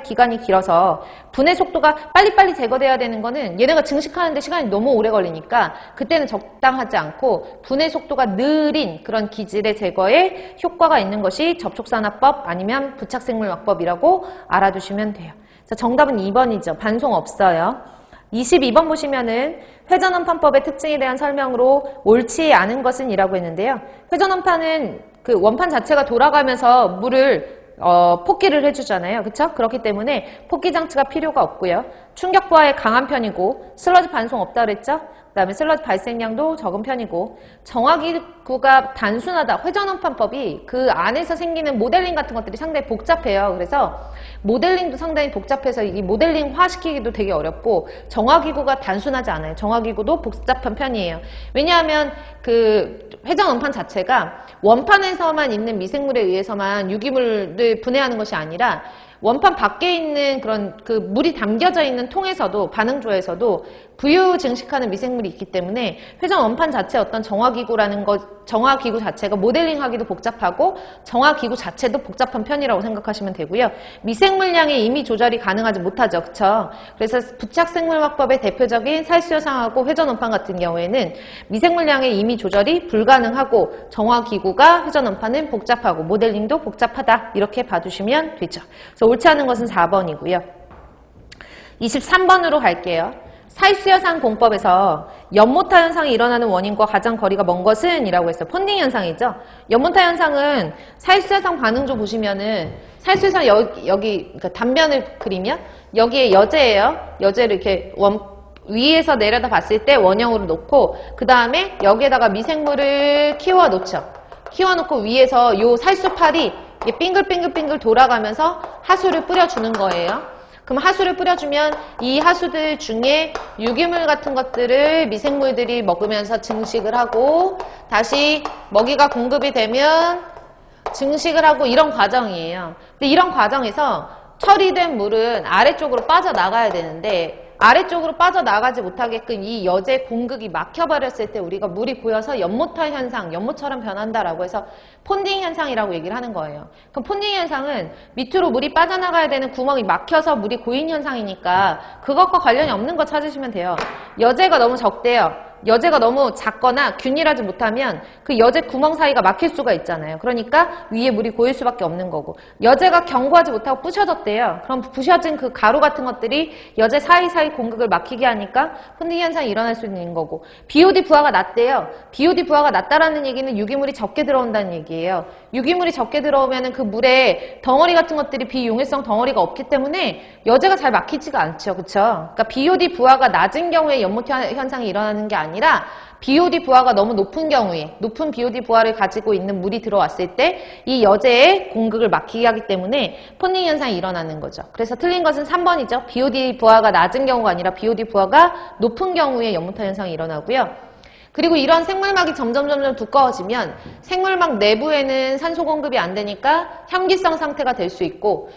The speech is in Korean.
기간이 길어서 분해 속도가 빨리빨리 제거돼야 되는 거는 얘네가 증식하는데 시간이 너무 오래 걸리니까 그때는 적당하지 않고 분해 속도가 느린 그런 기질의 제거에 효과가 있는 것이 접촉산화법 아니면 부착생물학법이라고 알아두시면 돼요. 자, 정답은 2번이죠. 반송 없어요. 22번 보시면은 회전원판법의 특징에 대한 설명으로 옳지 않은 것은 이라고 했는데요. 회전원판은 그 원판 자체가 돌아가면서 물을 폭기를 해주잖아요. 그쵸? 그렇기 때문에 폭기 장치가 필요가 없고요. 충격 부하에 강한 편이고 슬러지 반송 없다 그랬죠? 그 다음에 슬러지 발생량도 적은 편이고 정화기구가 단순하다. 회전원판법이 그 안에서 생기는 모델링 같은 것들이 상당히 복잡해요. 그래서 모델링도 상당히 복잡해서 이 모델링화 시키기도 되게 어렵고 정화기구가 단순하지 않아요. 정화기구도 복잡한 편이에요. 왜냐하면 그 회전원판 자체가 원판에서만 있는 미생물에 의해서만 유기물을 분해하는 것이 아니라 원판 밖에 있는 그런 그 물이 담겨져 있는 통에서도 반응조에서도 부유 증식하는 미생물이 있기 때문에 회전 원판 자체 어떤 정화기구라는 정화기구 자체가 모델링하기도 복잡하고 정화기구 자체도 복잡한 편이라고 생각하시면 되고요. 미생물량의 임의 조절이 가능하지 못하죠. 그쵸? 그래서 부착생물학법의 대표적인 살수여상하고 회전 원판 같은 경우에는 미생물량의 임의 조절이 불가능하고 정화기구가 회전 원판은 복잡하고 모델링도 복잡하다. 이렇게 봐두시면 되죠. 그래서 옳지 않은 것은 4번이고요. 23번으로 갈게요. 살수여상 공법에서 연모타 현상이 일어나는 원인과 가장 거리가 먼 것은 이라고 했어요. 폰딩 현상이죠. 연모타 현상은 살수여상 반응조 보시면은 살수여상 여기 그러니까 단면을 그리면 여기에 여제예요. 여제를 이렇게 위에서 내려다 봤을 때 원형으로 놓고 그 다음에 여기에다가 미생물을 키워 놓죠. 키워 놓고 위에서 요 살수팔이 빙글빙글빙글 돌아가면서 하수를 뿌려주는 거예요. 그럼 하수를 뿌려주면 이 하수들 중에 유기물 같은 것들을 미생물들이 먹으면서 증식을 하고 다시 먹이가 공급이 되면 증식을 하고 이런 과정이에요. 근데 이런 과정에서 처리된 물은 아래쪽으로 빠져나가야 되는데 아래쪽으로 빠져나가지 못하게끔 이 여제 공극이 막혀버렸을 때 우리가 물이 고여서 연모타 현상, 연모처럼 변한다라고 해서 폰딩 현상이라고 얘기를 하는 거예요. 그럼 폰딩 현상은 밑으로 물이 빠져나가야 되는 구멍이 막혀서 물이 고인 현상이니까 그것과 관련이 없는 거 찾으시면 돼요. 여제가 너무 적대요. 여제가 너무 작거나 균일하지 못하면 그 여제 구멍 사이가 막힐 수가 있잖아요. 그러니까 위에 물이 고일 수밖에 없는 거고 여제가 견고하지 못하고 부셔졌대요. 그럼 부셔진 그 가루 같은 것들이 여제 사이사이 공극을 막히게 하니까 폰딩 현상이 일어날 수 있는 거고 BOD 부하가 낮대요. BOD 부하가 낮다라는 얘기는 유기물이 적게 들어온다는 얘기예요. 유기물이 적게 들어오면 그 물에 덩어리 같은 것들이 비용해성 덩어리가 없기 때문에 여제가 잘 막히지가 않죠. 그쵸? 그러니까 BOD 부하가 낮은 경우에 연모타 현상이 일어나는 게 아니라 BOD 부하가 너무 높은 경우에 높은 BOD 부하를 가지고 있는 물이 들어왔을 때 이 여제의 공극을 막히게 하기 때문에 폰딩 현상이 일어나는 거죠. 그래서 틀린 것은 3번이죠. BOD 부하가 낮은 경우가 아니라 BOD 부하가 높은 경우에 연모타 현상이 일어나고요. 그리고 이런 생물막이 점점 두꺼워지면 생물막 내부에는 산소 공급이 안 되니까 현기성 상태가 될 수 있고